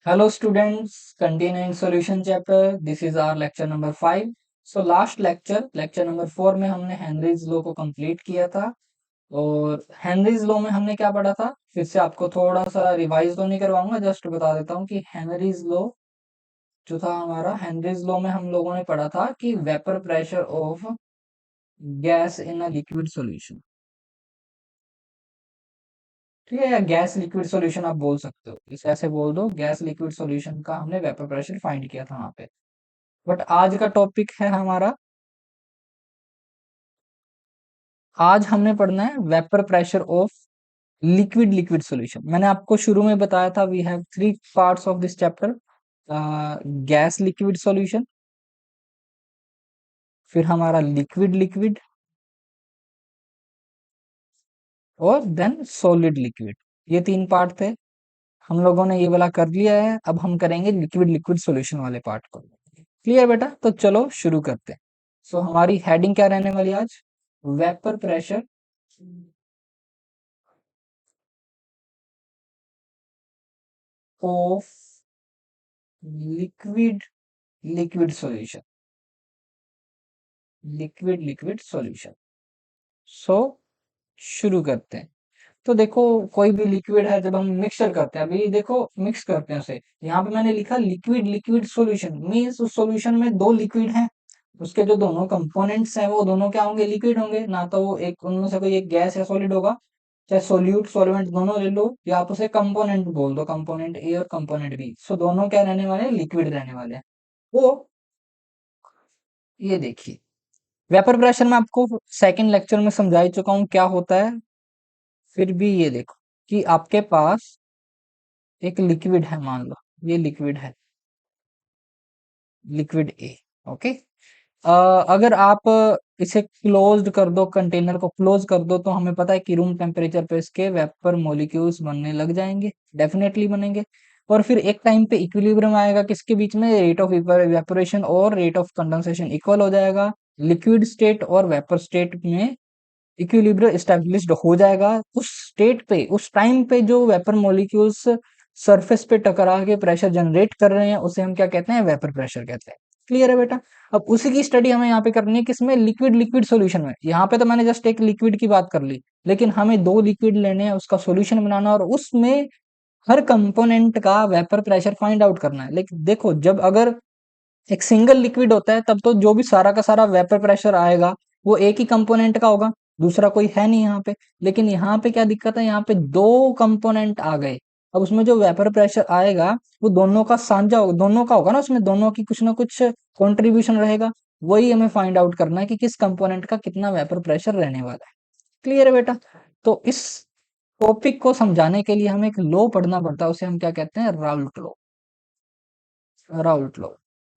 Hello students, continuing solution chapter. This is our lecture number 5. So last lecture number 4 में हमने Henry's law को complete किया था और हेनरीज लॉ में हमने क्या पढ़ा था? फिर से आपको थोड़ा सा रिवाइज तो नहीं करवाऊंगा, जस्ट बता देता हूँ कि हेनरीज लॉ जो था हमारा, हेनरीज लॉ में हम लोगों ने पढ़ा था कि vapour pressure of gas in a liquid solution. ठीक है, या गैस लिक्विड सॉल्यूशन आप बोल सकते हो, इसे ऐसे बोल दो, गैस लिक्विड सॉल्यूशन का हमने वेपर प्रेशर फाइंड किया था वहां पे। बट आज का टॉपिक है हमारा, आज हमने पढ़ना है vapour pressure of liquid liquid solution. मैंने आपको शुरू में बताया था we have three parts of this chapter, gas liquid solution, फिर हमारा लिक्विड लिक्विड और देन सॉलिड लिक्विड। ये तीन पार्ट थे, हम लोगों ने ये वाला कर लिया है। अब हम करेंगे लिक्विड लिक्विड सॉल्यूशन वाले पार्ट को। क्लियर बेटा? तो चलो शुरू करते हैं। सो हमारी हेडिंग क्या रहने वाली आज? Vapour pressure of liquid liquid solution, liquid liquid solution. So शुरू करते हैं। तो देखो, कोई भी लिक्विड है, जब हम मिक्सचर करते हैं, अभी देखो मिक्स करते हैं उसे, यहाँ पे मैंने लिखा लिक्विड लिक्विड सॉल्यूशन, मींस उस सॉल्यूशन में दो लिक्विड हैं, उसके जो दोनों कंपोनेंट्स हैं वो दोनों क्या होंगे? लिक्विड होंगे। ना तो वो एक उनमें से कोई एक गैस या सॉलिड होगा, चाहे सोल्यूट सॉल्वेंट दोनों ले लो, या आप उसे कंपोनेंट बोल दो, कंपोनेंट ए और कंपोनेंट बी। सो दोनों क्या रहने वाले हैं? लिक्विड रहने वाले हैं। वो ये देखिए, वेपर प्रेशर में आपको सेकंड लेक्चर में समझा ही चुका हूं क्या होता है। फिर भी ये देखो कि आपके पास एक लिक्विड है, मान लो ये लिक्विड है, लिक्विड ए। ओके, अगर आप इसे क्लोज्ड कर दो, कंटेनर को क्लोज कर दो, तो हमें पता है कि रूम टेम्परेचर पे इसके वेपर मॉलिक्यूल्स बनने लग जाएंगे, डेफिनेटली बनेंगे। और फिर एक टाइम पे इक्विलिब्रियम आएगा, किसके बीच में? रेट ऑफ इवेपोरेशन और रेट ऑफ कंडेंसेशन इक्वल हो जाएगा, लिक्विड स्टेट और वेपर स्टेट में इक्विलिब्रियम एस्टेब्लिश्ड हो जाएगा। उस स्टेट पे, उस टाइम पे जो वेपर मॉलिक्यूल्स सरफेस पे टकरा के प्रेशर जनरेट कर रहे हैं, उसे हम क्या कहते हैं? वेपर प्रेशर कहते हैं। क्लियर है बेटा? अब उसी की स्टडी हमें यहाँ पे करनी है, किसमें? लिक्विड लिक्विड सॉल्यूशन में। यहाँ पे तो मैंने जस्ट एक लिक्विड की बात कर ली, लेकिन हमें दो लिक्विड लेने हैं, उसका सॉल्यूशन बनाना, और उसमें हर कंपोनेंट का वेपर प्रेशर फाइंड आउट करना है। लेकिन देखो, जब अगर एक सिंगल लिक्विड होता है, तब तो जो भी सारा का सारा वेपर प्रेशर आएगा वो एक ही कंपोनेंट का होगा, दूसरा कोई है नहीं यहाँ पे। लेकिन यहाँ पे क्या दिक्कत है? यहाँ पे दो कंपोनेंट आ गए, अब उसमें जो वेपर प्रेशर आएगा वो दोनों का साझा होगा, दोनों का होगा ना, उसमें दोनों की कुछ ना कुछ कंट्रीब्यूशन रहेगा। वही हमें फाइंड आउट करना है कि किस कंपोनेंट का कितना वेपर प्रेशर रहने वाला है। क्लियर है बेटा? तो इस टॉपिक को समझाने के लिए हमें एक लॉ पढ़ना पड़ता है, उसे हम क्या कहते हैं? Raoult law. Raoult law,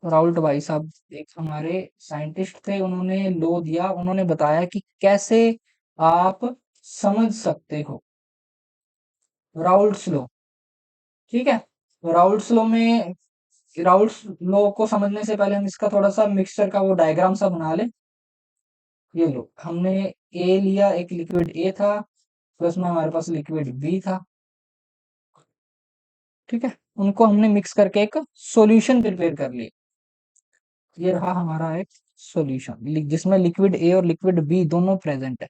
Raoult भाई साहब एक हमारे साइंटिस्ट थे, उन्होंने लॉ दिया, उन्होंने बताया कि कैसे आप समझ सकते हो राउल्ट्स लॉ। ठीक है, तो राउल्ट्स लॉ में, राउल्ट्स लॉ को समझने से पहले हम इसका थोड़ा सा मिक्सचर का वो डायग्राम सा बना ले। ये लो, हमने ए लिया, एक लिक्विड ए था, प्लस में हमारे पास लिक्विड बी था। ठीक है, उनको हमने मिक्स करके एक सॉल्यूशन प्रिपेयर कर लिया। ये रहा हमारा एक सॉल्यूशन जिसमें लिक्विड ए और लिक्विड बी दोनों प्रेजेंट है।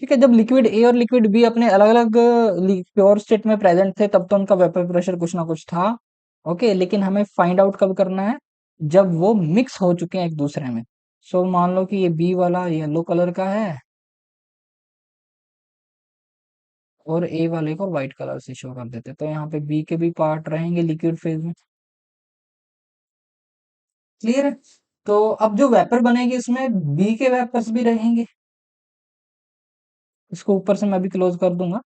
ठीक है, जब लिक्विड ए और लिक्विड बी अपने अलग अलग प्योर स्टेट में प्रेजेंट थे, तब तो उनका वेपर प्रेशर कुछ ना कुछ था। ओके, लेकिन हमें फाइंड आउट कब करना है? जब वो मिक्स हो चुके हैं एक दूसरे में। सो मान लो कि ये बी वाला येलो कलर का है और ए वाले को व्हाइट कलर से शो कर देते, तो यहाँ पे बी के भी पार्ट रहेंगे लिक्विड फेज में। क्लियर है? तो अब जो वेपर बनेगी इसमें बी के वेपर्स भी रहेंगे, इसको ऊपर से मैं भी क्लोज कर दूंगा,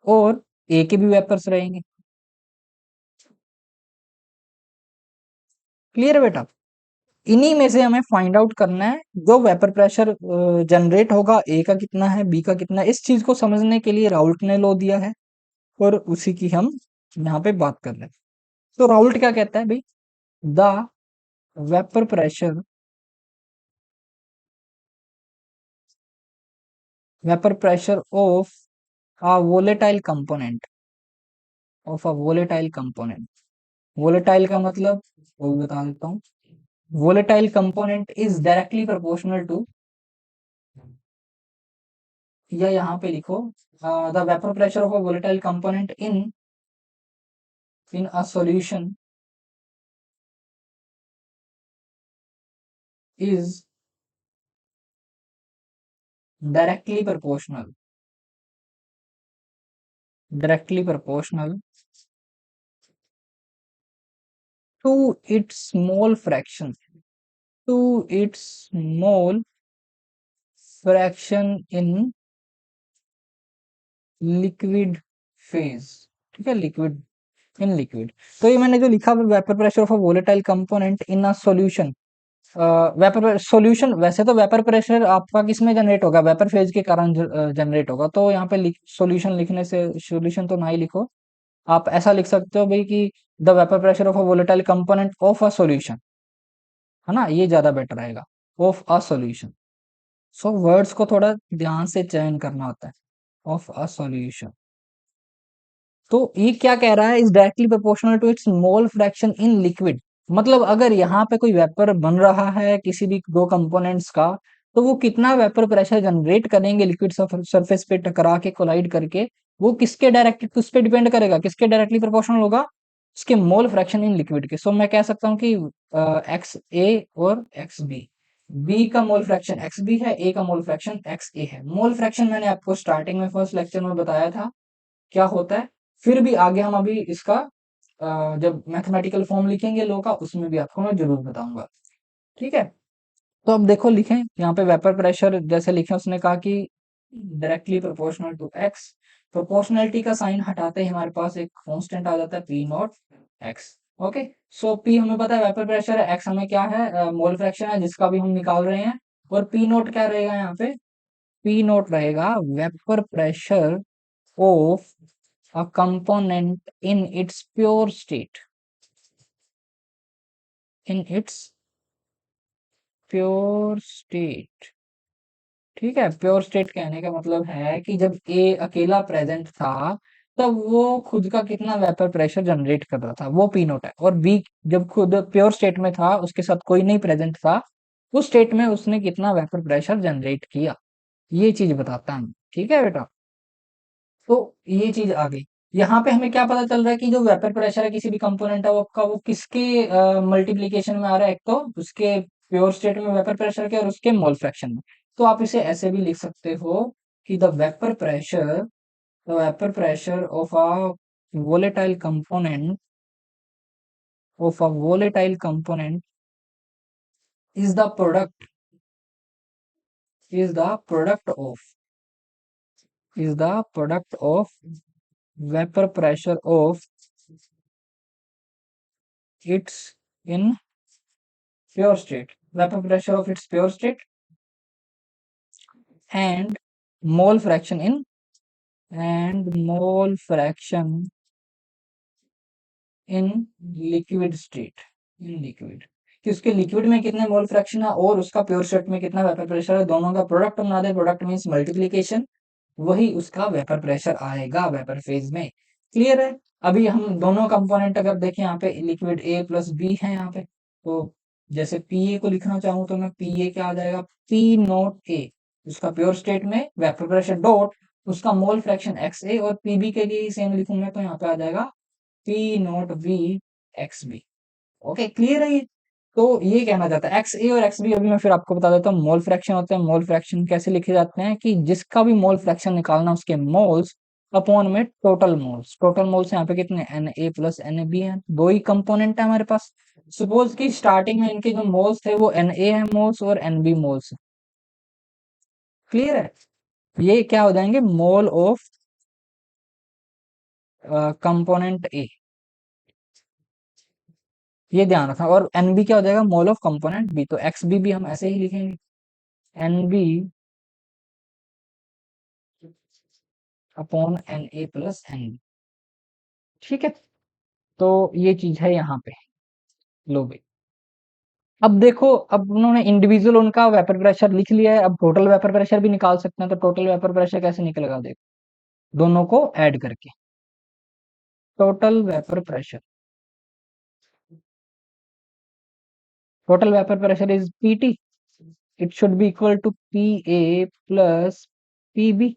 और ए के भी वेपर्स रहेंगे। क्लियर है बेटा? इन्हीं में से हमें फाइंड आउट करना है जो वेपर प्रेशर जनरेट होगा, ए का कितना है, बी का कितना है। इस चीज को समझने के लिए राउल्ट ने लॉ दिया है, और उसी की हम यहाँ पे बात कर रहे हैं। तो राउल्ट क्या कहता है भाई? The vapour pressure vapour pressure of a volatile component, of a volatile component. Volatile का मतलब वो भी बता देता हूँ। Volatile component is directly proportional to, या यहाँ पे लिखो the vapour pressure of a volatile component in a solution is directly proportional, directly proportional to its mole fraction, to its mole fraction in liquid phase. ठीक है, liquid, in liquid. तो ये मैंने जो लिखा vapour pressure of a volatile component in a solution, vapour solution, वैसे तो vapour pressure आपका किसमें जनरेट होगा, वेपर फेज के कारण जनरेट होगा। तो यहाँ पे सॉल्यूशन लिखने से सॉल्यूशन तो ना ही लिखो, आप ऐसा लिख सकते हो भाई कि the vapour pressure of a volatile component of a solution, है ना, ये ज्यादा बेटर रहेगा, of a solution. So words को थोड़ा ध्यान से चयन करना होता है, ऑफ अ सॉल्यूशन। तो ये क्या कह रहा है, is directly proportional to its mole fraction in liquid. मतलब अगर यहाँ पे कोई वेपर बन रहा है किसी भी दो कंपोनेंट्स का, तो वो कितना वेपर प्रेशर जनरेट करेंगे लिक्विड सरफेस पे टकरा के, कोलाइड करके, वो किसके डायरेक्टली, किस पे डिपेंड करेगा, किसके डायरेक्टली प्रोपोर्शनल होगा, उसके मोल फ्रैक्शन इन लिक्विड के। सो मैं कह सकता हूँ कि एक्स ए और एक्स बी, बी का मोल फ्रैक्शन एक्स बी है, ए का मोल फ्रैक्शन एक्स ए है। मोल फ्रैक्शन मैंने आपको स्टार्टिंग में फर्स्ट लेक्चर में बताया था क्या होता है। फिर भी आगे हम अभी इसका जब मैथमेटिकल फॉर्म लिखेंगे लो का, उसमें भी आपको मैं जरूर बताऊंगा। ठीक है, तो अब देखो लिखें यहाँ पे वेपर प्रेशर जैसे लिखे, उसने कहा कि directly proportional to X. Proportionality का साइन हटाते ही हमारे पास एक कांस्टेंट आ जाता है P naught X. Okay, so P हमें पता है वेपर प्रेशर है, एक्स हमें क्या है, मोल फ्रैक्शन है जिसका भी हम निकाल रहे हैं। और पी नोट क्या रहेगा यहाँ पे, पी नोट रहेगा vapour pressure of a component in its pure state, in its pure state। ठीक है, प्योर स्टेट कहने का मतलब है कि जब ए अकेला प्रेजेंट था, तब वो खुद का कितना वेपर प्रेशर जनरेट कर रहा था, वो पी नोट है। और बी जब खुद प्योर स्टेट में था, उसके साथ कोई नहीं प्रेजेंट था, उस स्टेट में उसने कितना वेपर प्रेशर जनरेट किया, ये चीज बताता है। ठीक है बेटा, तो ये चीज आ गई। यहाँ पे हमें क्या पता चल रहा है कि जो वेपर प्रेशर है किसी भी कंपोनेंट है वो का, वो किसके मल्टीप्लीकेशन में आ रहा है, एक तो उसके प्योर स्टेट में वेपर प्रेशर के, और उसके मोल फ्रैक्शन में। तो आप इसे ऐसे भी लिख सकते हो कि the vapour pressure of a volatile component is the product, is the product of, is the product of vapour pressure of it's in pure state, vapor pressure of its pure state, and mole fraction in, and mole fraction in liquid state, in liquid, कि उसके liquid में कितने मोल fraction है और उसका pure state में कितना vapour pressure है, दोनों का प्रोडक्ट बना दे, प्रोडक्ट मींस मल्टीप्लिकेशन, वही उसका वेपर प्रेशर आएगा वेपर फेज में। क्लियर है। अभी हम दोनों कंपोनेंट अगर देखें, यहाँ पे लिक्विड ए प्लस बी है यहाँ पे, तो जैसे पी ए को लिखना चाहूँ तो मैं पी ए क्या आ जाएगा, पी नोट ए, उसका प्योर स्टेट में वेपर प्रेशर डॉट उसका मोल फ्रैक्शन एक्स ए, और पीबी के लिए सेम लिखूंगा तो यहाँ पे आ जाएगा P naught B X B. Okay, clear है ये। तो ये कहना चाहता है एक्स ए और एक्स बी, अभी मैं फिर आपको बता देता हूँ मोल फ्रैक्शन होते हैं। मोल फ्रैक्शन कैसे लिखे जाते हैं कि जिसका भी मोल फ्रैक्शन निकालना, उसके मोल्स अपॉन में टोटल मोल्स। टोटल मोल्स यहाँ पे कितने, N A plus N A B है, दो ही कंपोनेंट है हमारे पास। सपोज कि स्टार्टिंग में इनके जो मोल्स थे वो एन ए है मोल्स और एन बी मोल्स। क्लियर है, ये क्या हो जाएंगे, मोल ऑफ कंपोनेंट ए, ये ध्यान रखना। और एन बी क्या हो जाएगा, मोल ऑफ कंपोनेंट बी। तो एक्स बी भी हम ऐसे ही लिखेंगे, N B upon N A plus N B. ठीक है, तो ये चीज है यहाँ पे, लो भाई। अब देखो, अब उन्होंने इंडिविजुअल उनका वेपर प्रेशर लिख लिया है, अब टोटल वेपर प्रेशर भी निकाल सकते हैं, तो टोटल वेपर प्रेशर कैसे निकलेगा देखो, दोनों को ऐड करके। Total vapour pressure, total vapour pressure is PT, it should be equal to P A plus PB,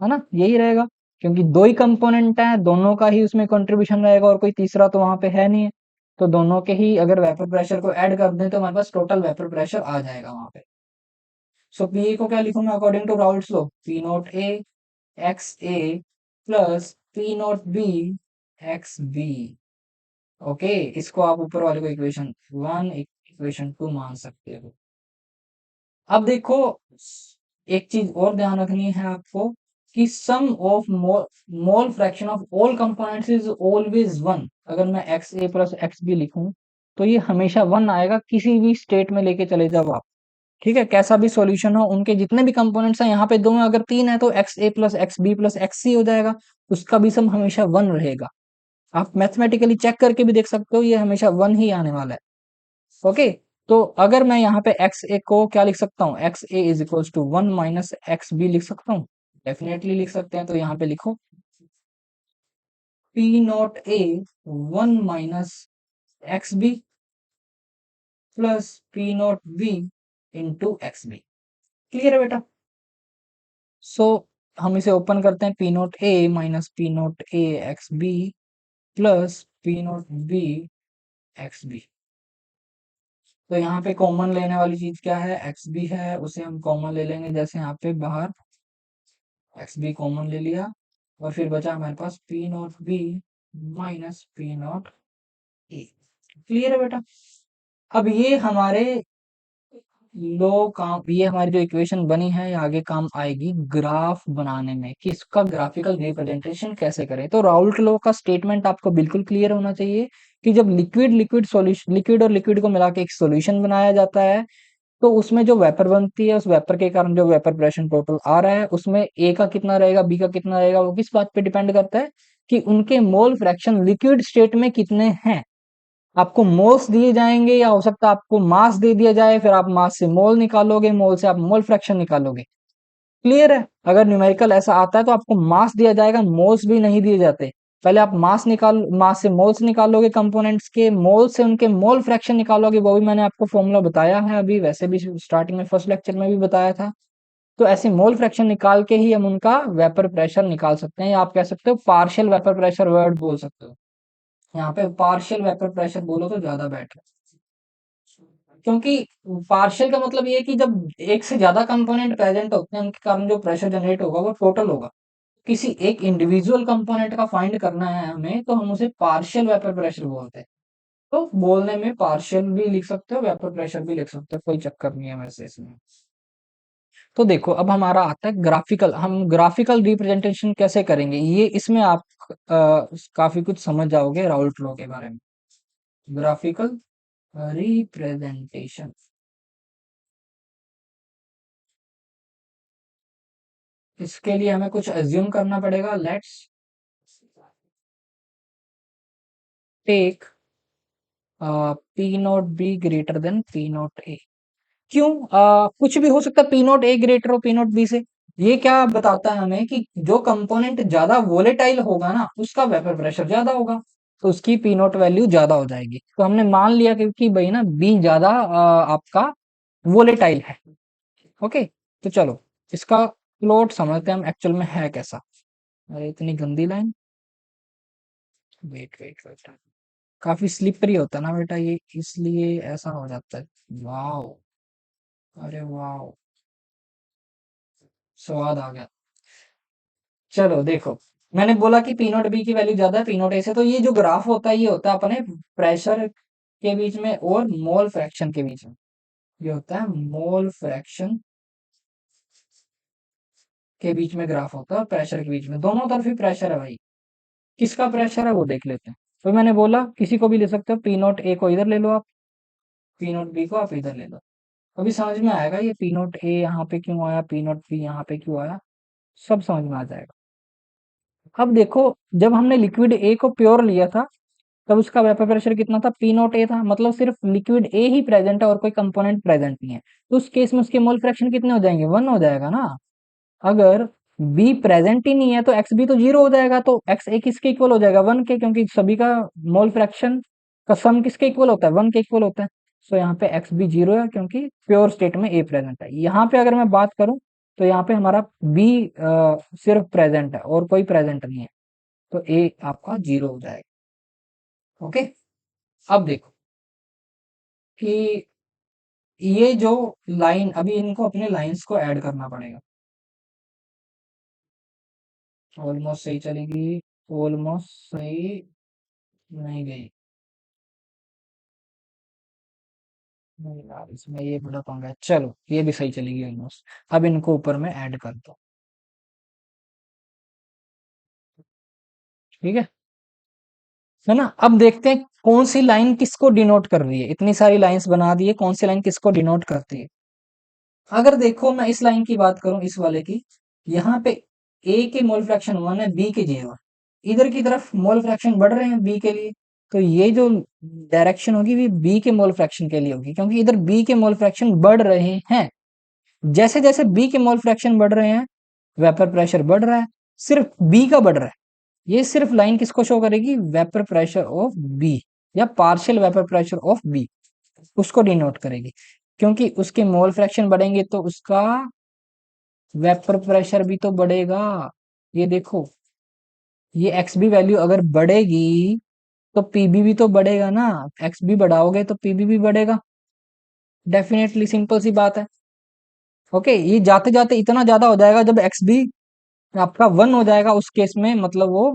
है ना, यही रहेगा, क्योंकि दो ही कंपोनेंट हैं, दोनों का ही उसमें कंट्रीब्यूशन रहेगा और कोई तीसरा तो वहां पे है नहीं है, तो दोनों के ही अगर वेपर प्रेशर को ऐड कर दें तो हमारे पास टोटल वेपर प्रेशर आ जाएगा वहां पे। सो पी ए को क्या लिखूं मैं according to Raoult's law, P naught A X A plus P naught B X B. Okay, इसको आप ऊपर वाले को इक्वेशन वन इक्वेशन टू मान सकते हो। अब देखो, एक चीज और ध्यान रखनी है आपको कि sum of mole fraction of all components is always one. अगर मैं X A plus X B लिखूं तो ये हमेशा वन आएगा, किसी भी स्टेट में लेके चले जाओ आप, ठीक है, कैसा भी सॉल्यूशन हो, उनके जितने भी कंपोनेंट्स हैं, यहाँ पे दो हैं, अगर तीन है तो X A plus X B plus X C हो जाएगा, उसका भी सम हमेशा वन रहेगा। आप मैथमेटिकली चेक करके भी देख सकते हो, ये हमेशा वन ही आने वाला है। ओके, तो अगर मैं यहाँ पे एक्स ए को क्या लिख सकता हूँ, X A is equals to one minus X B लिख सकता हूँ, डेफिनेटली लिख सकते हैं, तो यहाँ पे लिखो P naught A one minus X B plus P naught B into X B. Clear है बेटा? सो हम इसे ओपन करते हैं, P naught A minus P naught A X B plus P naught B X B. तो यहाँ पे common लेने वाली चीज क्या है, एक्स बी है, उसे हम कॉमन ले लेंगे, जैसे यहाँ पे बाहर एक्स बी कॉमन ले लिया, और फिर बचा हमारे पास P naught B minus P naught A. Clear है बेटा? अब ये हमारे लो काम, ये हमारी जो इक्वेशन बनी है ये आगे काम आएगी ग्राफ बनाने में, कि इसका ग्राफिकल रिप्रेजेंटेशन कैसे करें। तो राउल्ट लॉ का स्टेटमेंट आपको बिल्कुल क्लियर होना चाहिए कि जब लिक्विड लिक्विड सॉल्यूशन, लिक्विड और लिक्विड को मिला के एक सॉल्यूशन बनाया जाता है, तो उसमें जो वेपर बनती है, उस वेपर के कारण जो वेपर प्रेशर टोटल आ रहा है, उसमें ए का कितना रहेगा, बी का कितना रहेगा, वो किस बात पे डिपेंड करता है कि उनके मोल फ्रैक्शन लिक्विड स्टेट में कितने हैं। आपको मोल्स दिए जाएंगे, या हो सकता है आपको मास दे दिया जाए, फिर आप मास से मोल निकालोगे, मोल से आप मोल फ्रैक्शन निकालोगे। क्लियर है? अगर न्यूमेरिकल ऐसा आता है तो आपको मास दिया जाएगा, मोल्स भी नहीं दिए जाते। पहले आप मास से मोल्स निकालोगे, कंपोनेंट्स के मोल से उनके मोल फ्रैक्शन निकालोगे, वो भी मैंने आपको फॉर्मूला बताया है अभी, वैसे भी स्टार्टिंग में फर्स्ट लेक्चर में भी बताया था। तो ऐसे मोल फ्रैक्शन निकाल के ही हम उनका वेपर प्रेशर निकाल सकते हैं, या आप कह सकते हो पार्शियल वेपर प्रेशर वर्ड बोल सकते हो। यहाँ पे पार्शियल वेपर प्रेशर बोलो तो ज्यादा बेटर है, क्योंकि पार्शियल का मतलब ये है कि जब एक से ज्यादा कंपोनेंट प्रेजेंट होते हैं, उनके कारण जो प्रेशर जनरेट होगा वो टोटल होगा। किसी एक इंडिविजुअल कंपोनेंट का फाइंड करना है हमें, तो हम उसे पार्शियल वेपर प्रेशर बोलते हैं। तो बोलने में पार्शियल भी लिख सकते हो, वेपर प्रेशर भी लिख सकते हो, कोई चक्कर नहीं है वैसे इसमें। तो देखो, अब हमारा आता है ग्राफिकल, हम ग्राफिकल रिप्रेजेंटेशन कैसे करेंगे, ये इसमें आप काफी कुछ समझ जाओगे राउल्ट लॉ के बारे में। ग्राफिकल रिप्रेजेंटेशन, इसके लिए हमें कुछ अज्यूम करना पड़ेगा। Let's take P naught B greater than P naught A. क्यों? कुछ भी हो सकता है, पी नॉट ए ग्रेटर हो पी नॉट बी से। ये क्या बताता है हमें कि जो कंपोनेंट ज्यादा वोलेटाइल होगा ना, उसका वेपर प्रेशर ज्यादा होगा, तो उसकी पी नॉट वैल्यू ज्यादा हो जाएगी। तो हमने मान लिया कि भाई ना बी ज्यादा आपका वोलेटाइल है। ओके, तो चलो इसका प्लॉट समझते हैं हम एक्चुअल में है कैसा। अरे इतनी गंदी लाइन, वेट वेट वेट, काफी स्लिपरी होता है ना बेटा ये, इसलिए ऐसा हो जाता है। वाओ, अरे वाओ, स्वाद आ गया। चलो देखो, मैंने बोला कि पी नॉट बी की वैल्यू ज्यादा है पी नॉट ए से, तो ये जो ग्राफ होता है ये होता है अपने प्रेशर के बीच में और मोल फ्रैक्शन के बीच में। ये होता है मोल फ्रैक्शन के बीच में ग्राफ होता है, और प्रेशर के बीच में, दोनों तरफ ही प्रेशर है भाई। किसका प्रेशर है वो देख लेते हैं। तो मैंने बोला किसी को भी ले सकते हो, पी नॉट ए को इधर ले लो आप, पी नॉट बी को आप इधर ले लो। अभी समझ में आएगा ये पी नॉट ए यहाँ पे क्यों आया, पी नॉट बी यहाँ पे क्यों आया, सब समझ में आ जाएगा। अब देखो, जब हमने लिक्विड ए को प्योर लिया था, तब उसका वेपर प्रेशर कितना था, पी नॉट ए था, मतलब सिर्फ लिक्विड ए ही प्रेजेंट है और कोई कंपोनेंट प्रेजेंट नहीं है। तो उस केस में उसके मोल फ्रैक्शन कितने हो जाएंगे, 1 हो जाएगा ना। अगर बी प्रेजेंट ही नहीं है तो एक्स बी तो 0 हो जाएगा, तो एक्स ए किसके इक्वल हो जाएगा, 1 के, क्योंकि सभी का मोल फ्रैक्शन का सम किसके इक्वल होता है, 1 के इक्वल होता है। सो यहाँ पे एक्स बी 0 है क्योंकि प्योर स्टेट में ए प्रेजेंट है। यहाँ पे अगर मैं बात करूं तो यहाँ पे हमारा बी सिर्फ प्रेजेंट है और कोई प्रेजेंट नहीं है, तो ए आपका 0 हो जाएगा। ओके, अब देखो कि ये जो लाइन, अभी इनको अपने लाइंस को ऐड करना पड़ेगा। ऑलमोस्ट सही चलेगी, ऑलमोस्ट सही नहीं गई। नहीं यार, इसमें ये बड़ा पंगा है। चलो ये भी सही चलेगी ऑलमोस्ट। अब इनको ऊपर में ऐड कर दो, ठीक है ना। अब देखते हैं कौन सी लाइन किसको डिनोट कर रही है, इतनी सारी लाइंस बना दी है, कौन सी लाइन किसको डिनोट करती है। अगर देखो मैं इस लाइन की बात करूं, इस वाले की, यहाँ पे ए के मोल फ्रैक्शन 1 है, बी के 0 है, इधर की तरफ मोल फ्रैक्शन बढ़ रहे हैं बी के लिए, तो ये जो डायरेक्शन होगी वो बी के मोल फ्रैक्शन के लिए होगी, क्योंकि इधर बी के मोल फ्रैक्शन बढ़ रहे हैं। जैसे जैसे बी के मोल फ्रैक्शन बढ़ रहे हैं, वेपर प्रेशर बढ़ रहा है, सिर्फ बी का बढ़ रहा है। ये सिर्फ लाइन किसको शो करेगी, वेपर प्रेशर ऑफ बी या partial vapour pressure of B, उसको डिनोट करेगी। क्योंकि उसके मोल फ्रैक्शन बढ़ेंगे तो उसका वेपर प्रेशर भी तो बढ़ेगा। ये देखो, ये एक्स बी वैल्यू अगर बढ़ेगी तो पीबी भी तो बढ़ेगा ना, एक्स बी बढ़ाओगे तो पीबी भी बढ़ेगा, डेफिनेटली, सिंपल सी बात है। ओके, ये जाते जाते इतना ज्यादा हो जाएगा, जब एक्स बी आपका 1 हो जाएगा उस केस में, मतलब वो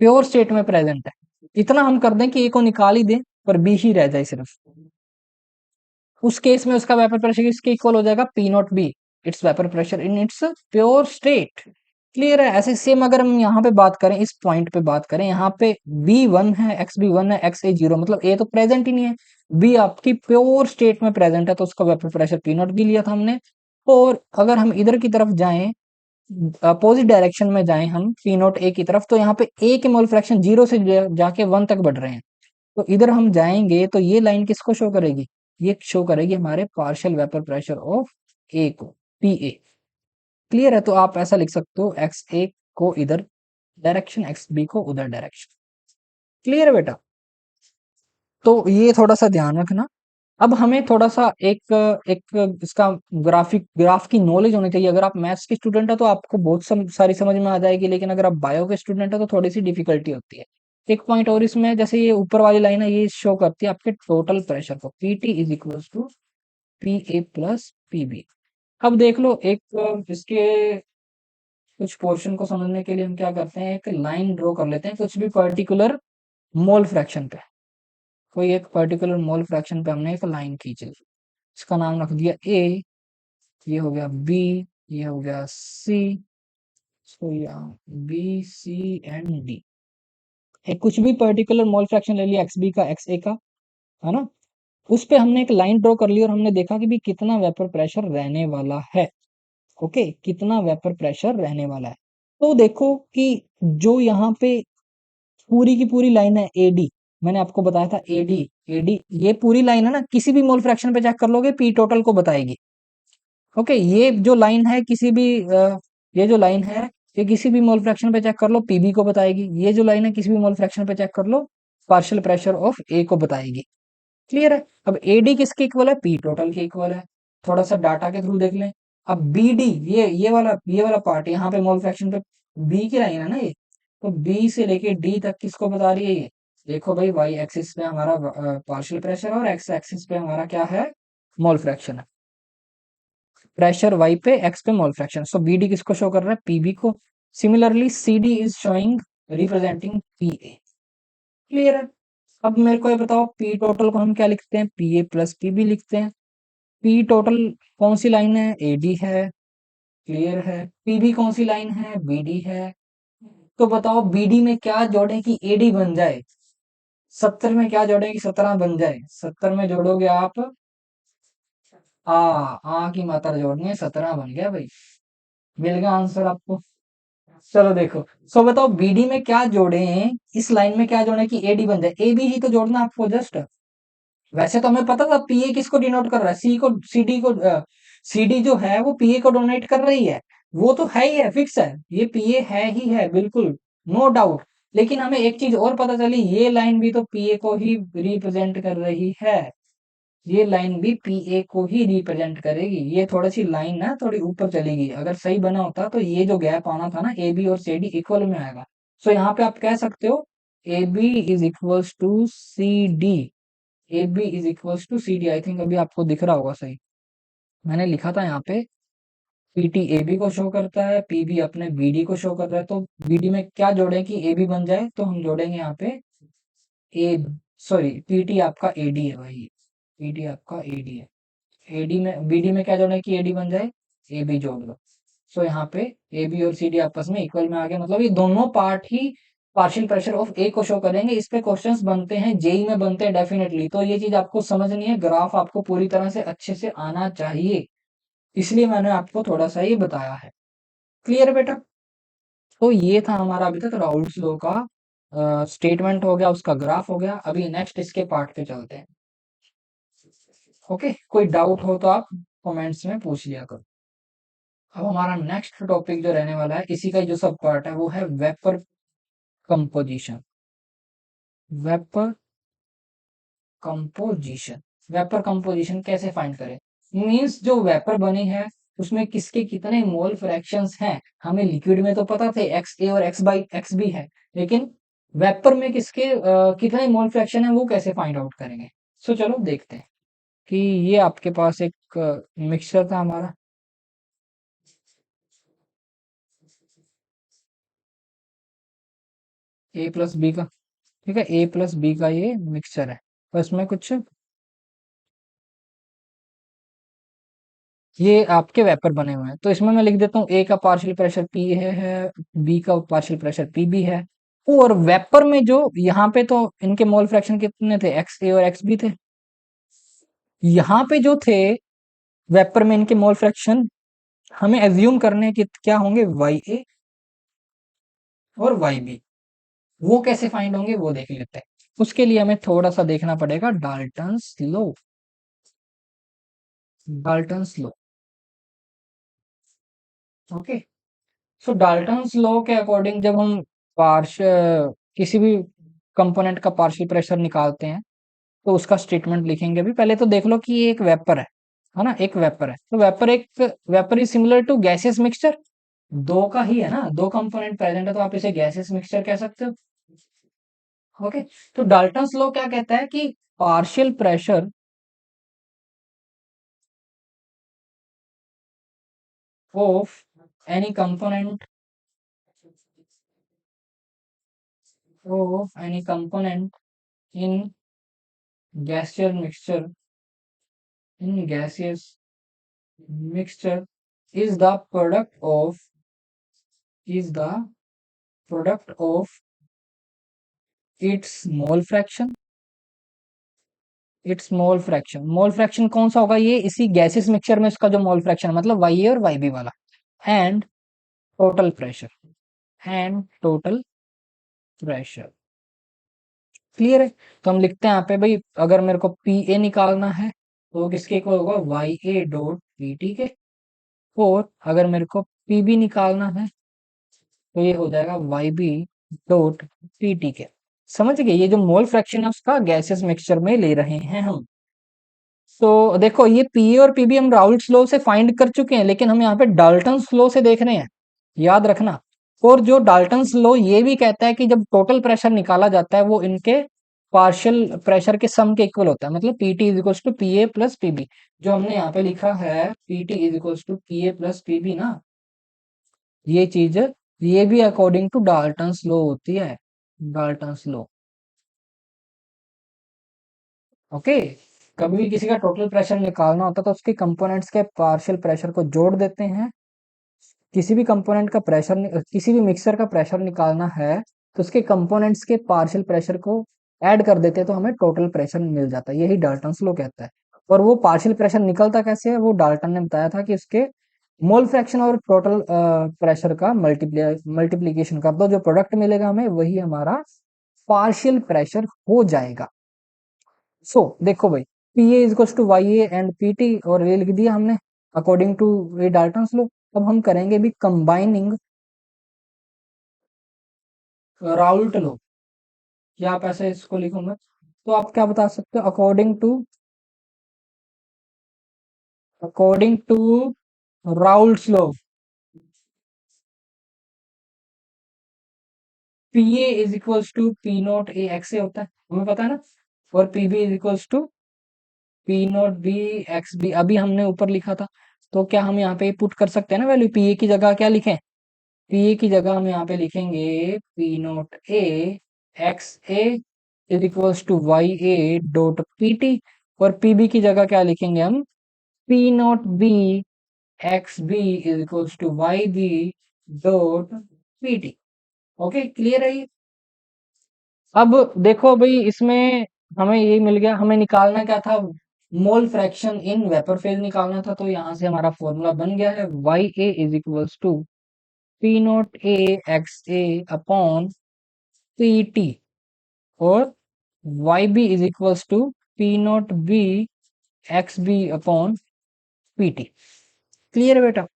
प्योर स्टेट में प्रेजेंट है। इतना हम कर दें कि ए को निकाल ही दें पर बी ही रह जाए सिर्फ, उस केस में उसका वेपर प्रेशर इसके इक्वल हो जाएगा P naught B, it's vapour pressure in its pure state. Clear है। ऐसे सेम अगर हम यहाँ पे बात करें, इस पॉइंट पे बात करें, यहाँ पे बी 1 है, एक्स बी 1 है, एक्स ए 0, मतलब ए तो प्रेजेंट ही नहीं है, बी आपकी प्योर स्टेट में प्रेजेंट है, तो उसका vapour pressure P naught B लिया था हमने। और अगर हम इधर की तरफ जाएं, अपोजिट डायरेक्शन में जाएं हम पी नॉट ए की तरफ, तो यहाँ पे ए के मोल फ्रैक्शन 0 से जाके 1 तक बढ़ रहे हैं, तो इधर हम जाएंगे तो ये लाइन किसको शो करेगी, ये शो करेगी हमारे partial vapour pressure of A को, पी ए। क्लियर है। तो आप ऐसा लिख सकते हो, एक्स ए को इधर डायरेक्शन, एक्स बी को उधर डायरेक्शन। क्लियर है बेटा। तो ये थोड़ा सा ध्यान रखना। अब हमें थोड़ा सा एक एक इसका ग्राफ की नॉलेज होनी चाहिए। अगर आप मैथ्स के स्टूडेंट है तो आपको बहुत सारी समझ में आ जाएगी, लेकिन अगर आप बायो के स्टूडेंट है तो थोड़ी सी डिफिकल्टी होती है। एक पॉइंट और इसमें, जैसे ये ऊपर वाली लाइन है, ये शो करती है आपके टोटल प्रेशर को, PT is equal to P A plus PB. अब देख लो, एक इसके कुछ पोर्शन को समझने के लिए हम क्या करते हैं, एक लाइन ड्रॉ कर लेते हैं कुछ भी पर्टिकुलर मोल फ्रैक्शन पे। कोई एक पर्टिकुलर मोल फ्रैक्शन पे हमने एक लाइन खींच ली, इसका नाम रख दिया ए, ये हो गया बी, ये हो गया सी, सो यहाँ बी सी एंड डी। एक कुछ भी पर्टिकुलर मोल फ्रैक्शन ले लिया, एक्स बी का, एक्स ए का, है ना। उस पे हमने एक लाइन ड्रॉ कर ली और हमने देखा कि भी कितना वेपर प्रेशर रहने वाला है। ओके, कितना वेपर प्रेशर रहने वाला है। तो देखो कि जो यहाँ पे पूरी की पूरी लाइन है एडी, मैंने आपको बताया था एडी, एडी ये पूरी लाइन है ना, किसी भी मोल फ्रैक्शन पे चेक कर लोगे पी टोटल को बताएगी। ओके, ये जो लाइन है किसी भी ये जो लाइन है, ये किसी भी मोल फ्रैक्शन पे चेक कर लो पीबी को बताएगी। ये जो लाइन है किसी भी मोल फ्रैक्शन पे चेक कर लो, पार्शियल प्रेशर ऑफ ए को बताएगी। क्लियर है। अब एडी किसके इक्वल है, पी टोटल के इक्वल है। थोड़ा सा डाटा के थ्रू देख लें। अब बी डी, ये वाला पार्ट, यहाँ पे मोल फ्रैक्शन पे बी की लाइन है ना ये, तो बी से लेके डी तक किसको बता रही है ये, देखो भाई, वाई एक्सिस पे हमारा पार्शियल प्रेशर और एक्स एक्सिस पे हमारा क्या है, मोल फ्रैक्शन है। प्रेशर वाई पे, एक्स पे mole fraction, so B D किसको शो कर रहा है, पीबी को। Similarly C D is showing, representing P A. Clear है। अब मेरे को ये बताओ, पी टोटल को हम क्या लिखते हैं, पी ए प्लस पीबी लिखते हैं। पी टोटल कौन सी लाइन है, एडी है, क्लियर है। पीबी कौन सी लाइन है, बीडी है। तो बताओ बीडी में क्या जोड़े कि एडी बन जाए, 70 में क्या जोड़े कि 17 बन जाए, 70 में जोड़ोगे आप आ की मात्रा जोड़नी है, 17 बन गया भाई, मिल गया आंसर आपको। चलो देखो, सो बताओ बीडी में क्या जोड़े, इस लाइन में क्या जोड़े कि एडी बन जाए, ए बी ही तो जोड़ना आपको जस्ट। वैसे तो हमें पता था पीए किसको डिनोट कर रहा है, सी को, सीडी को, सीडी जो है वो पीए को डोनेट कर रही है, वो तो है ही है, फिक्स है, ये पीए है ही है, बिल्कुल, नो डाउट। लेकिन हमें एक चीज और पता चली, ये लाइन भी तो पीए को ही रिप्रेजेंट कर रही है, ये लाइन भी पीए को ही रिप्रेजेंट करेगी, ये थोड़ी सी लाइन ना थोड़ी ऊपर चलेगी, अगर सही बना होता तो ये जो गैप आना था ना, ए बी और सी डी इक्वल में आएगा। सो यहाँ पे आप कह सकते हो A B is equals to C D, A B is equals to C D, I think अभी आपको दिख रहा होगा सही, मैंने लिखा था यहाँ पे, पीटी ए बी को शो करता है, पीबी अपने बीडी को शो कर रहा है, तो बीडी में क्या जोड़े कि ए बी बन जाए, तो हम जोड़ेंगे यहाँ पे ए, सॉरी पीटी आपका एडी है भाई, पीटी आपका एडी है, एडी में बीडी में क्या जोड़ना है कि एडी बन जाए, ए बी जोड़ दो। सो यहाँ पे ए बी और सी डी आपस में इक्वल में आ गए, मतलब ये दोनों पार्ट ही पार्शियल प्रेशर ऑफ ए को शो करेंगे, इस पे क्वेश्चंस बनते हैं, जेई में बनते हैं डेफिनेटली, तो ये चीज आपको समझनी है, ग्राफ आपको पूरी तरह से अच्छे से आना चाहिए, इसलिए मैंने आपको थोड़ा सा ये बताया है। क्लियर है बेटा? तो ये था हमारा अभी तक राउल्स लॉ का स्टेटमेंट हो गया, उसका ग्राफ हो गया, अभी नेक्स्ट इसके पार्ट पे चलते हैं। ओके, कोई डाउट हो तो आप कमेंट्स में पूछ लिया करो। अब हमारा नेक्स्ट टॉपिक जो रहने वाला है, इसी का जो सब पार्ट है वो है vapour composition, vapour composition, vapour composition कैसे फाइंड करें, मींस जो वेपर बनी है उसमें किसके कितने मोल फ्रैक्शंस हैं, हमें लिक्विड में तो पता थे एक्स ए और एक्स बाई एक्स बी है, लेकिन वेपर में किसके कितने मोल फ्रैक्शन है वो कैसे फाइंड आउट करेंगे। सो चलो देखते हैं कि ये आपके पास एक मिक्सचर था हमारा, ए प्लस बी का, ठीक है, ए प्लस बी का ये मिक्सचर है, और इसमें कुछ ये आपके वेपर बने हुए हैं, तो इसमें मैं लिख देता हूँ ए का पार्शियल प्रेशर पी है, बी का पार्शियल प्रेशर पी बी है, और वेपर में जो यहाँ पे तो इनके मोल फ्रैक्शन कितने थे, एक्स ए और एक्स बी थे, यहाँ पे जो थे वेपर में इनके मोल फ्रैक्शन हमें एज्यूम करने हैं कि क्या होंगे, वाई ए और वाई बी, वो कैसे फाइंड होंगे वो देख लेते हैं। उसके लिए हमें थोड़ा सा देखना पड़ेगा Dalton's law, Dalton's law, okay. So Dalton's law के अकॉर्डिंग जब हम पार्शियल किसी भी कंपोनेंट का पार्शियल प्रेशर निकालते हैं, तो उसका स्टेटमेंट लिखेंगे। अभी पहले तो देख लो कि ये एक वेपर है ना, एक वेपर है, तो वेपर एक, vapour is similar to gaseous mixture, दो का ही है ना, दो कंपोनेंट प्रेजेंट है तो आप इसे गैसियस मिक्सचर कह सकते हो, ओके। तो डाल्टन्स लॉ क्या कहता है कि partial pressure of any component, of any component in gaseous mixture, in gaseous mixture is the product of, is the product of its mole fraction, it's mole fraction, mole fraction कौन सा होगा, ये इसी gases mixture में इसका जो mole fraction मतलब Y ए और वाई बी वाला, and total pressure, and total pressure, clear है। तो हम लिखते हैं यहाँ पे भाई, अगर मेरे को पी ए निकालना है तो किसके इक्वल होगा, Y A dot P T के, और अगर मेरे को पी बी निकालना है तो ये हो जाएगा Y B dot P T के। समझ गए, ये जो मोल फ्रैक्शन है उसका गैसेस मिक्सचर में ले रहे हैं हम। तो देखो ये पी और पीबी हम राउल्ट्स लॉ से फाइंड कर चुके हैं, लेकिन हम यहाँ पे डाल्टन्स लॉ से देख रहे हैं, याद रखना। और जो डाल्टन्स लॉ ये भी कहता है कि जब टोटल प्रेशर निकाला जाता है वो इनके पार्शियल प्रेशर के सम के इक्वल होता है, मतलब PT is equals to P A plus PB, जो हमने यहाँ पे लिखा है PT is equals to P A plus PB ना, ये चीज, ये भी अकॉर्डिंग टू डाल्टन्स लॉ होती है, डाल्टन्स लॉ, ओके। कभी भी किसी का टोटल प्रेशर निकालना होता है तो उसके कंपोनेंट्स के पार्शियल प्रेशर को जोड़ देते हैं, किसी भी कंपोनेंट का प्रेशर, किसी भी मिक्सर का प्रेशर निकालना है तो उसके कंपोनेंट्स के पार्शियल प्रेशर को ऐड कर देते हैं तो हमें टोटल प्रेशर मिल जाता है, यही डाल्टन्स लॉ कहता है। और वो पार्शियल प्रेशर निकलता कैसे है, वो डाल्टन ने बताया था कि उसके मोल फ्रैक्शन और टोटल प्रेशर का मल्टीप्लीकेशन कर दो, जो प्रोडक्ट मिलेगा हमें वही हमारा पार्शियल प्रेशर हो जाएगा। सो देखो भाई, P A is to Y A and P T, और ये लिख दिया हमने अकॉर्डिंग टू ये डाल्टन्स लो। अब हम करेंगे भी कंबाइनिंग राउल्ट लो, या आप ऐसे इसको लिखूंगा, तो आप क्या बता सकते हो, according to Raoult's law, P A is equals to P naught A X A होता है, हमें पता है ना, और P B is equals to P naught B X B, अभी हमने ऊपर लिखा था। तो क्या हम यहाँ पे पुट कर सकते हैं ना वैल्यू, पी ए की जगह क्या लिखें, पी ए की जगह हम यहाँ पे लिखेंगे P naught A X A is equals to Y A dot P T, और पी बी की जगह क्या लिखेंगे हम, P naught B X B is equals to Y B dot P T. Okay, clear है ये। अब देखो भाई, इसमें हमें ये मिल गया, हमें निकालना क्या था, मोल फ्रैक्शन इन वेपर फेज निकालना था। तो यहाँ से हमारा फॉर्मूला बन गया है, Y A is equals to P naught A X A upon P T, और Y B is equals to P naught B X B upon P T. Clear है बेटा,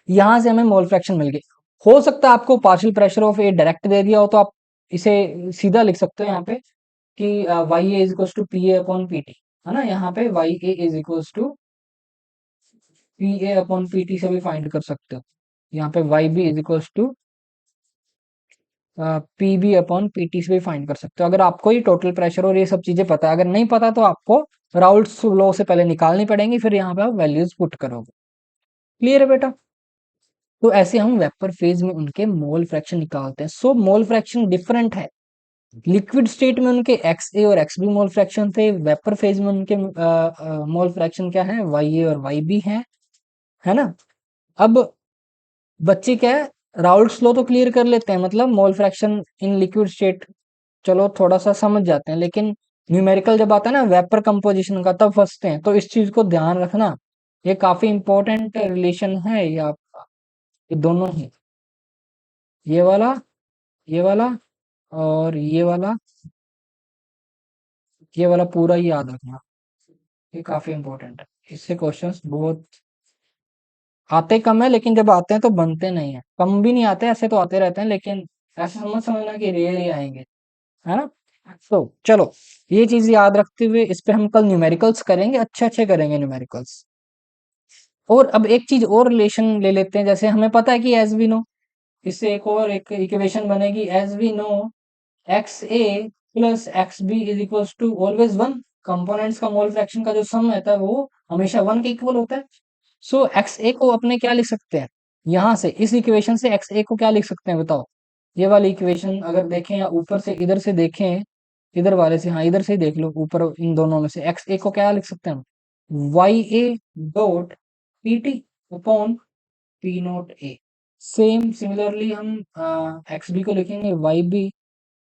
यहां से हमें मोल फ्रैक्शन मिल गई। हो सकता है आपको partial pressure of A direct दे दिया हो, तो आप इसे सीधा लिख सकते हो यहाँ पे कि Y A is equals to P A upon P T, है ना, यहाँ पे Y A is equals to P A upon P T से भी फाइंड कर सकते हो। यहाँ पे Y B is equals to P B upon P T से भी फाइंड कर सकते हो, अगर आपको ये टोटल प्रेशर और ये सब चीजें पता है। अगर नहीं पता तो आपको राउल्ट्स लॉ से पहले निकालनी पड़ेंगी, फिर यहाँ पे आप वैल्यूज पुट करोगे। क्लियर है बेटा, तो ऐसे हम वेपर फेज में उनके मोल फ्रैक्शन निकालते हैं। सो मोल फ्रैक्शन डिफरेंट है, लिक्विड स्टेट में उनके एक्स ए और एक्स बी मोल फ्रैक्शन थे, वेपर फेज में उनके मोल फ्रैक्शन क्या है, वाई ए और वाई बी है ना। अब बच्चे क्या है, राउल्ट्स लॉ तो क्लियर कर लेते हैं, मतलब मोल फ्रैक्शन इन लिक्विड स्टेट चलो थोड़ा सा समझ जाते हैं, लेकिन न्यूमेरिकल जब आता है ना वेपर कंपोजिशन का, तब फंसते हैं। तो इस चीज को ध्यान रखना, ये काफी इंपॉर्टेंट रिलेशन है ये आपका, ये दोनों ही, ये वाला, ये वाला, और ये वाला पूरा ही याद रखना, ये काफी इंपॉर्टेंट है। इससे क्वेश्चंस बहुत आते कम है, लेकिन जब आते हैं तो बनते नहीं है, कम भी नहीं आते, ऐसे तो आते रहते हैं, लेकिन ऐसे समझना कि रेयर ही आएंगे, है ना। तो चलो, ये चीज याद रखते हुए इस पे हम कल न्यूमेरिकल्स करेंगे, अच्छे अच्छे करेंगे न्यूमेरिकल्स। और अब एक चीज और रिलेशन ले लेते हैं, जैसे हमें पता है कि एज वी नो, इससे एक और एक इक्वेशन बनेगी, as we know X A plus X B is equals to always one, components का मोल फ्रैक्शन का जो सम रहता है वो हमेशा वन के इक्वल होता है। सो एक्स ए को अपने क्या लिख सकते हैं, यहां से इस इक्वेशन से एक्स ए को क्या लिख सकते हैं बताओ, ये वाली इक्वेशन अगर देखें या ऊपर से इधर से देखें, इधर वाले से, हाँ इधर से ही देख लो, ऊपर इन दोनों में से एक्स ए को क्या लिख सकते हैं हम, Y A dot P T upon P naught A. Same similarly हम एक्स बी को लिखेंगे Y B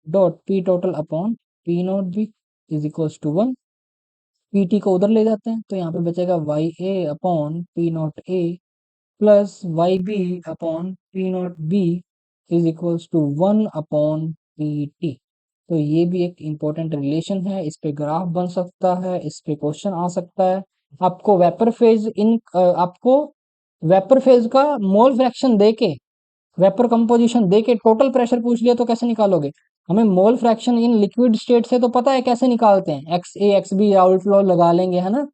dot P total upon P naught B is equals to one. P T को उधर ले जाते हैं, तो यहाँ पे बचेगा Y A upon P naught A plus Y B upon P naught B is equals to one upon P T. तो ये भी एक इम्पोर्टेंट रिलेशन है, इस पे ग्राफ बन सकता है, इस पे क्वेश्चन आ सकता है। आपको वेपर फेज का मोल फ्रैक्शन देके, वेपर कंपोजिशन देके टोटल प्रेशर पूछ लिया तो कैसे निकालोगे, हमें मोल फ्रैक्शन इन लिक्विड स्टेट से तो पता है कैसे निकालते हैं, एक्स ए एक्स बी राउल्ट लॉ लगा लेंगे, है ना।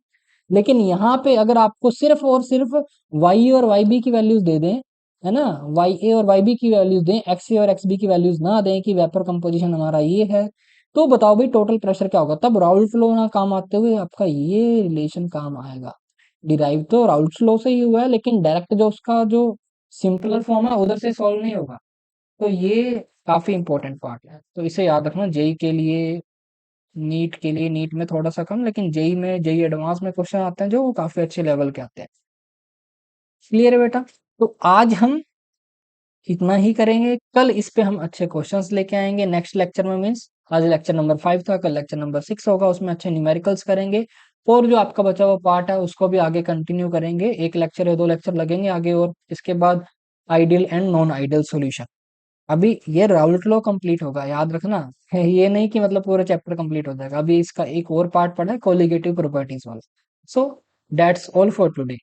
लेकिन यहाँ पे अगर आपको सिर्फ और सिर्फ वाई और वाई बी की वैल्यूज दे दें, है ना, वाई ए और वाई बी की वैल्यूज दें, एक्स ए और एक्स बी की वैल्यूज ना दें कि वेपर कंपोजिशन हमारा ये है, तो बताओ भाई टोटल प्रेशर क्या होगा, तब राउल्ट लॉ ना काम आते हुए आपका ये रिलेशन काम आएगा। डिराइव तो राउल्ट लॉ से ही हुआ है, लेकिन डायरेक्ट जो उसका जो सिंपलर फॉर्म है उधर से सॉल्व नहीं होगा। तो ये काफी इंपॉर्टेंट पार्ट है, तो इसे याद रखना जेई के लिए, नीट के लिए, नीट में थोड़ा सा कम, लेकिन जेई में, जेई एडवांस में क्वेश्चन आते हैं जो वो काफी अच्छे लेवल के आते हैं। क्लियर है बेटा, तो आज हम इतना ही करेंगे, कल इस पे हम अच्छे क्वेश्चंस लेके आएंगे नेक्स्ट लेक्चर में, मीन्स आज लेक्चर नंबर 5 था, कल लेक्चर नंबर 6 होगा, उसमें अच्छे न्यूमेरिकल्स करेंगे। और जो आपका बचा हुआ पार्ट है उसको भी आगे कंटिन्यू करेंगे, एक लेक्चर या दो लेक्चर लगेंगे आगे, और इसके बाद ideal and non ideal solution. अभी ये राउलेट लॉ कंप्लीट होगा, याद रखना है, ये नहीं कि मतलब पूरा चैप्टर कंप्लीट हो जाएगा, अभी इसका एक और पार्ट पड़ा है कोलिगेटिव प्रॉपर्टीज वाला। So that's all for today.